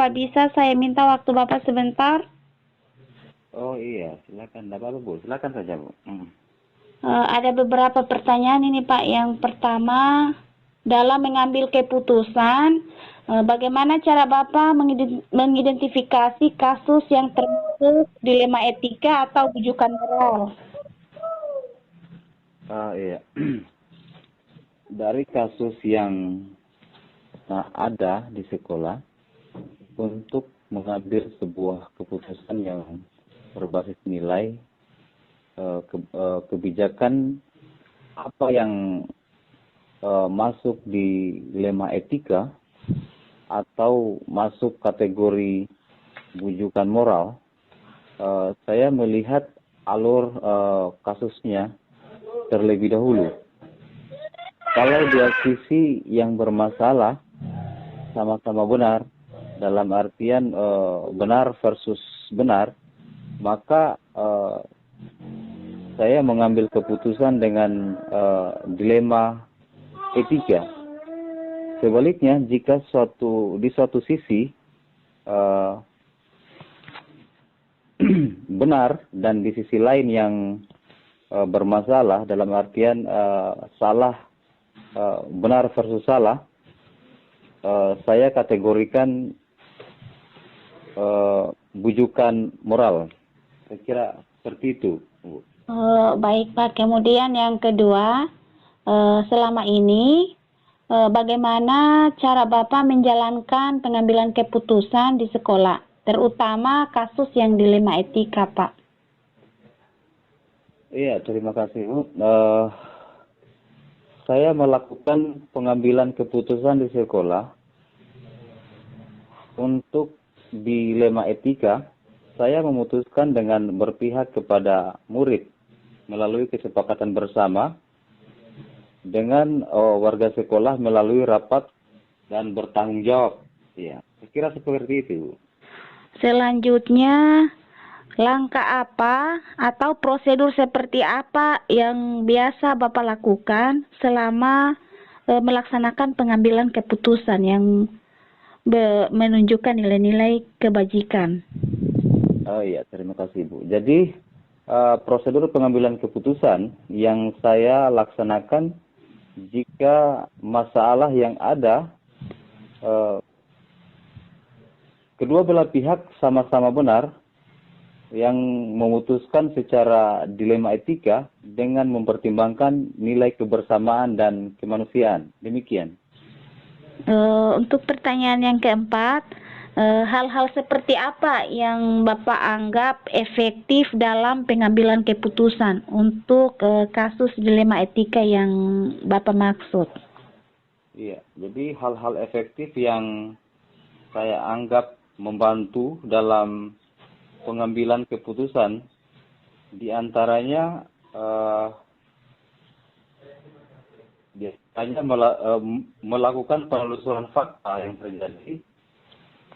Apa bisa saya minta waktu Bapak sebentar? Oh iya, silakan. Tidak apa-apa, Bu. Silakan saja, Bu. Ada beberapa pertanyaan ini Pak. Yang pertama, dalam mengambil keputusan, bagaimana cara Bapak mengidentifikasi kasus yang termasuk dilema etika atau bujukan moral? Iya. Dari kasus yang ada di sekolah, untuk mengambil sebuah keputusan yang berbasis nilai, kebijakan apa yang masuk di dilema etika atau masuk kategori bujukan moral, saya melihat alur kasusnya terlebih dahulu. Kalau dia sisi yang bermasalah, sama-sama benar, dalam artian benar versus benar, maka saya mengambil keputusan dengan dilema etika. Sebaliknya, jika di suatu sisi benar dan di sisi lain yang bermasalah, dalam artian salah, benar versus salah, saya kategorikan bujukan moral. Saya kira seperti itu, Bu. Baik Pak. Kemudian yang kedua, selama ini bagaimana cara Bapak menjalankan pengambilan keputusan di sekolah, terutama kasus yang dilema etika, Pak? Iya, terima kasih, Bu. Saya melakukan pengambilan keputusan di sekolah untuk dilema etika. Saya memutuskan dengan berpihak kepada murid melalui kesepakatan bersama dengan warga sekolah melalui rapat dan bertanggung jawab. Ya, saya kira seperti itu. Selanjutnya, langkah apa atau prosedur seperti apa yang biasa Bapak lakukan selama melaksanakan pengambilan keputusan yang menunjukkan nilai-nilai kebajikan? Oh iya, terima kasih, Bu. Jadi, prosedur pengambilan keputusan yang saya laksanakan jika masalah yang ada, kedua belah pihak sama-sama benar, yang memutuskan secara dilema etika dengan mempertimbangkan nilai kebersamaan dan kemanusiaan. Demikian. Untuk pertanyaan yang keempat, hal-hal seperti apa yang Bapak anggap efektif dalam pengambilan keputusan untuk kasus dilema etika yang Bapak maksud? Iya, jadi hal-hal efektif yang saya anggap membantu dalam pengambilan keputusan, diantaranya biasanya melakukan penelusuran fakta yang terjadi,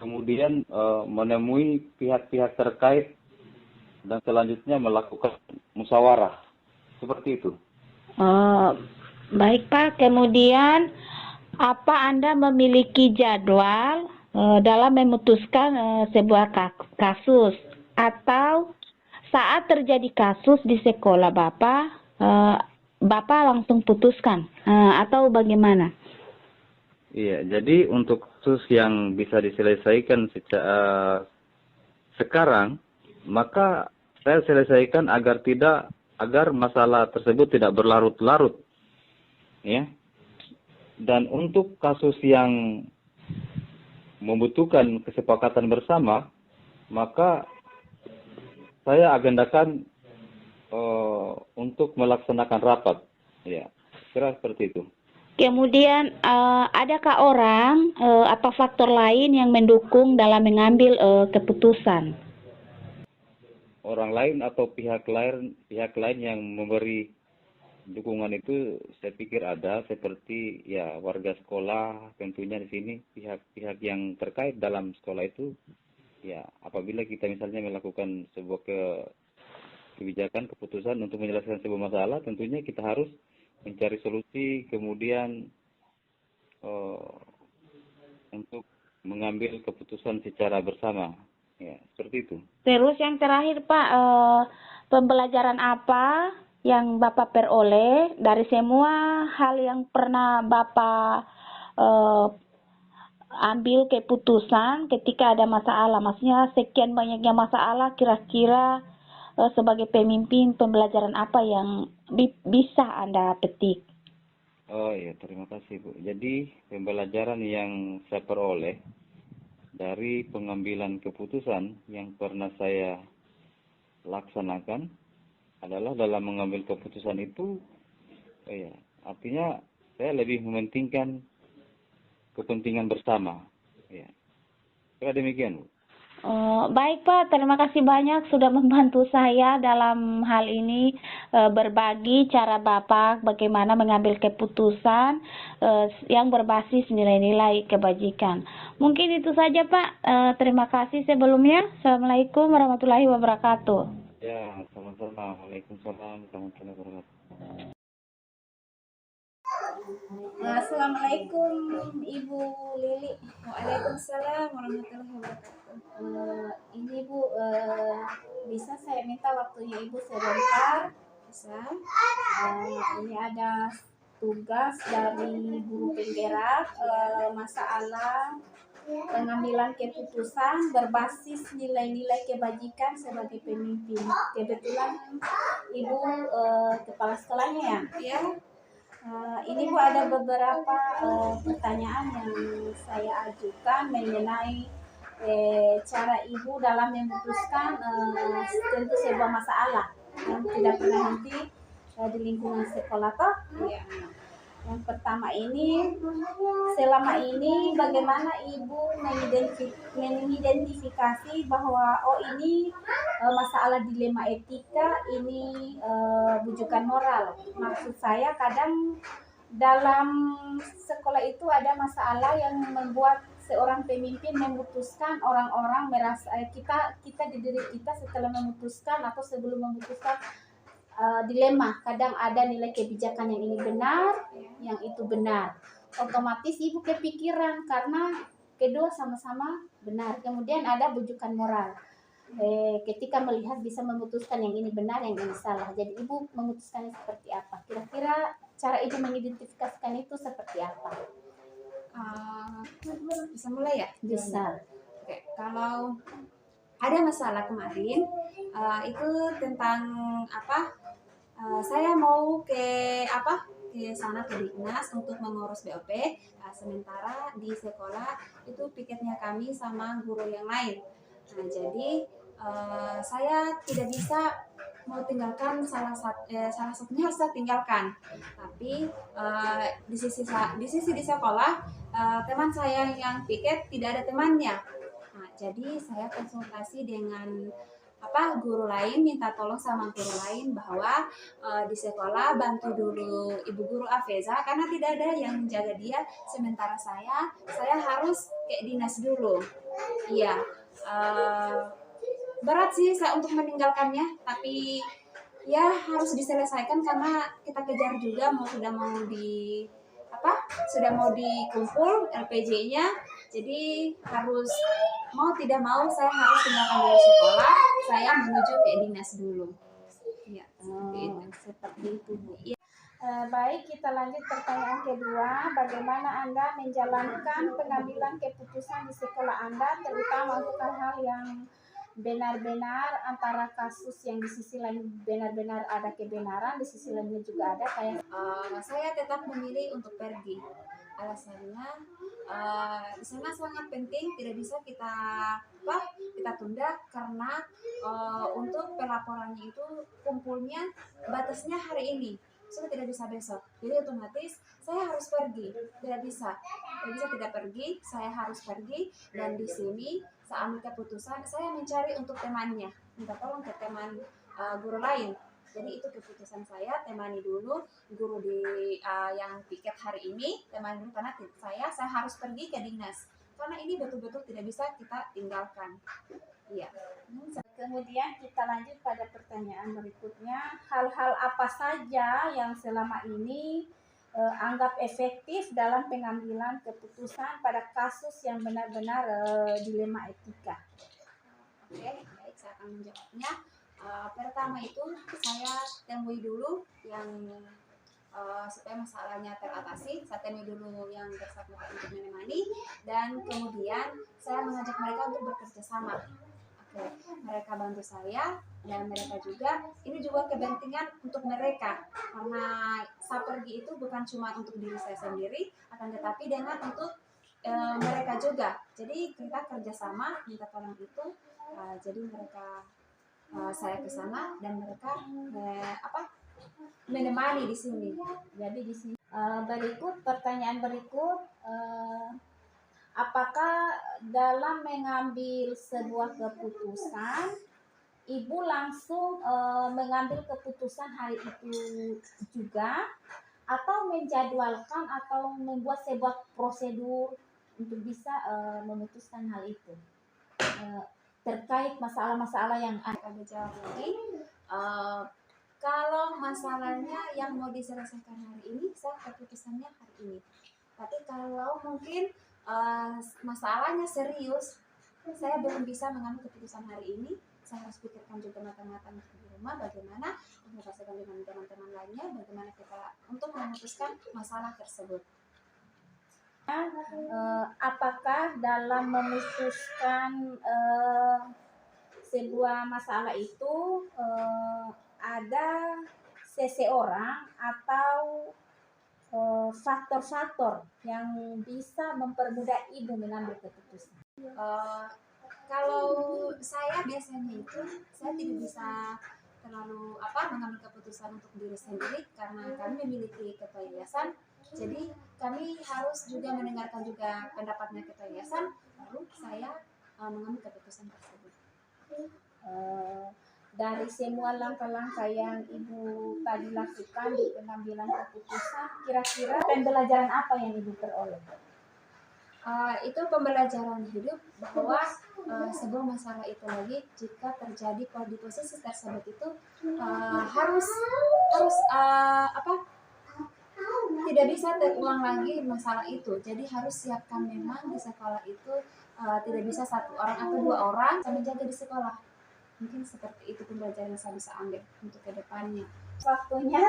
kemudian menemui pihak-pihak terkait, dan selanjutnya melakukan musyawarah. Seperti itu. Baik Pak, kemudian apa Anda memiliki jadwal dalam memutuskan sebuah kasus, atau saat terjadi kasus di sekolah Bapak langsung putuskan atau bagaimana? Iya, jadi untuk kasus yang bisa diselesaikan sekarang, maka saya selesaikan agar masalah tersebut tidak berlarut-larut, ya. Dan untuk kasus yang membutuhkan kesepakatan bersama, maka saya agendakan untuk melaksanakan rapat. Ya, kira seperti itu. Kemudian adakah orang atau faktor lain yang mendukung dalam mengambil keputusan? Orang lain atau pihak lain yang memberi dukungan itu saya pikir ada, seperti ya warga sekolah tentunya di sini, pihak-pihak yang terkait dalam sekolah itu. Ya, apabila kita misalnya melakukan sebuah kebijakan, keputusan untuk menyelesaikan sebuah masalah, tentunya kita harus mencari solusi, kemudian untuk mengambil keputusan secara bersama. Ya, seperti itu. Terus yang terakhir Pak, pembelajaran apa yang Bapak peroleh dari semua hal yang pernah Bapak eh, ambil keputusan ketika ada masalah? Maksudnya sekian banyaknya masalah, kira-kira sebagai pemimpin pembelajaran apa yang bisa Anda petik? Oh iya, terima kasih Bu. Jadi pembelajaran yang saya peroleh dari pengambilan keputusan yang pernah saya laksanakan adalah dalam mengambil keputusan itu, ya, artinya saya lebih mementingkan kepentingan bersama. Ya, kira demikian Bu. Baik Pak, terima kasih banyak sudah membantu saya dalam hal ini, berbagi cara Bapak bagaimana mengambil keputusan yang berbasis nilai-nilai kebajikan. Mungkin itu saja Pak, terima kasih sebelumnya. Assalamualaikum warahmatullahi wabarakatuh. Ya, sama-sama. Waalaikumsalam warahmatullahi wabarakatuh. Assalamualaikum Ibu Lili. Waalaikumsalam warahmatullahi wabarakatuh. Ini Bu, bisa saya minta waktunya Ibu sebentar? Bisa. Ini ada tugas dari guru penggerak, masalah pengambilan keputusan berbasis nilai-nilai kebajikan sebagai pemimpin. Kebetulan Ibu kepala sekolahnya ya? Ya. Ini Bu, ada beberapa pertanyaan yang saya ajukan mengenai cara Ibu dalam memutuskan tentu sebuah masalah yang tidak pernah henti di lingkungan sekolah toh. Ya. Yang pertama ini, selama ini bagaimana Ibu mengidentifikasi bahwa ini masalah dilema etika, ini bujukan moral. Maksud saya kadang dalam sekolah itu ada masalah yang membuat seorang pemimpin memutuskan orang-orang merasa kita di diri kita setelah memutuskan atau sebelum memutuskan dilema. Kadang ada nilai kebijakan yang ini benar, yang itu benar. Otomatis Ibu kepikiran karena kedua sama-sama benar. Kemudian ada bujukan moral. Ketika melihat bisa memutuskan yang ini benar, yang ini salah. Jadi Ibu memutuskannya seperti apa? Kira-kira cara Ibu mengidentifikasikan itu seperti apa? Bisa mulai ya? Bisa. Oke, kalau ada masalah kemarin, itu tentang apa? Saya mau ke sana ke Dignas untuk mengurus BOP. Sementara di sekolah itu piketnya kami sama guru yang lain. Nah, jadi saya tidak bisa mau tinggalkan salah satunya harus saya tinggalkan. Tapi di sisi di sekolah teman saya yang piket tidak ada temannya. Nah, jadi saya konsultasi dengan guru lain, minta tolong sama guru lain bahwa di sekolah bantu dulu Ibu Guru Afeza karena tidak ada yang menjaga dia, sementara saya harus ke dinas dulu. Iya, berat sih saya untuk meninggalkannya, tapi ya harus diselesaikan karena kita kejar juga sudah mau dikumpul LPJ-nya, jadi harus mau tidak mau saya harus tinggalkan dulu sekolah, saya menuju ke dinas dulu. Ya, seperti itu Bu. Ya. Baik, kita lanjut pertanyaan kedua. Bagaimana Anda menjalankan pengambilan keputusan di sekolah Anda, terutama untuk hal-hal yang benar-benar antara kasus yang di sisi lain benar-benar ada kebenaran, di sisi lainnya juga ada kayak saya tetap memilih untuk pergi. Alasannya di sana sangat penting, tidak bisa kita tunda karena untuk pelaporannya itu kumpulnya batasnya hari ini, sudah tidak bisa besok. Jadi otomatis saya harus pergi, tidak bisa tidak pergi, saya harus pergi. Dan di sini saya ambil keputusan, saya mencari untuk temannya, minta tolong ke teman guru lain. Jadi itu keputusan saya, temani dulu guru yang piket hari ini, temani dulu karena saya harus pergi ke dinas. Karena ini betul-betul tidak bisa kita tinggalkan. Iya. Kemudian kita lanjut pada pertanyaan berikutnya. Hal-hal apa saja yang selama ini anggap efektif dalam pengambilan keputusan pada kasus yang benar-benar dilema etika. Oke, baik, saya akan menjawabnya. Pertama itu saya temui dulu yang supaya masalahnya teratasi, saya temui dulu yang bersangkutan untuk menemani, dan kemudian saya mengajak mereka untuk bekerja sama. Oke, mereka bantu saya dan mereka juga, ini juga kepentingan untuk mereka, karena saya pergi itu bukan cuma untuk diri saya sendiri, akan tetapi dengan untuk mereka juga. Jadi kita kerjasama minta tolong itu, jadi mereka saya ke sana dan mereka menemani di sini. Jadi di sini pertanyaan berikut, apakah dalam mengambil sebuah keputusan ibu langsung mengambil keputusan hari itu juga, atau menjadwalkan atau membuat sebuah prosedur untuk bisa memutuskan hal itu terkait masalah-masalah yang ada? Jawab lagi. Kalau masalahnya yang mau diselesaikan hari ini, saya keputusannya hari ini. Tapi kalau mungkin masalahnya serius, saya belum bisa mengambil keputusan hari ini. Saya harus pikirkan juga matang-matang di rumah bagaimana komunikasikan dengan teman-teman lainnya, bagaimana kita untuk memutuskan masalah tersebut. Apakah dalam memutuskan sebuah masalah itu ada seseorang atau faktor-faktor yang bisa mempermudah ibu mengambil keputusan? Kalau saya biasanya itu saya tidak bisa terlalu mengambil keputusan untuk diri sendiri karena kami memiliki ketua yayasan. Jadi kami harus juga mendengarkan juga pendapatnya ketua yayasan, baru saya mengambil keputusan tersebut. Dari semua langkah-langkah yang ibu tadi lakukan di pengambilan keputusan, kira-kira pembelajaran apa yang ibu peroleh? Itu pembelajaran hidup bahwa sebuah masalah itu lagi jika terjadi di posisi tersebut itu harus tidak bisa terulang lagi masalah itu. Jadi harus siapkan memang di sekolah itu tidak bisa satu orang atau dua orang yang menjaga di sekolah. Mungkin seperti itu pembelajaran yang saya bisa ambil untuk kedepannya. Waktunya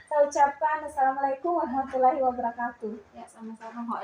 saya ucapkan Assalamualaikum warahmatullahi wabarakatuh. Ya, sama-sama.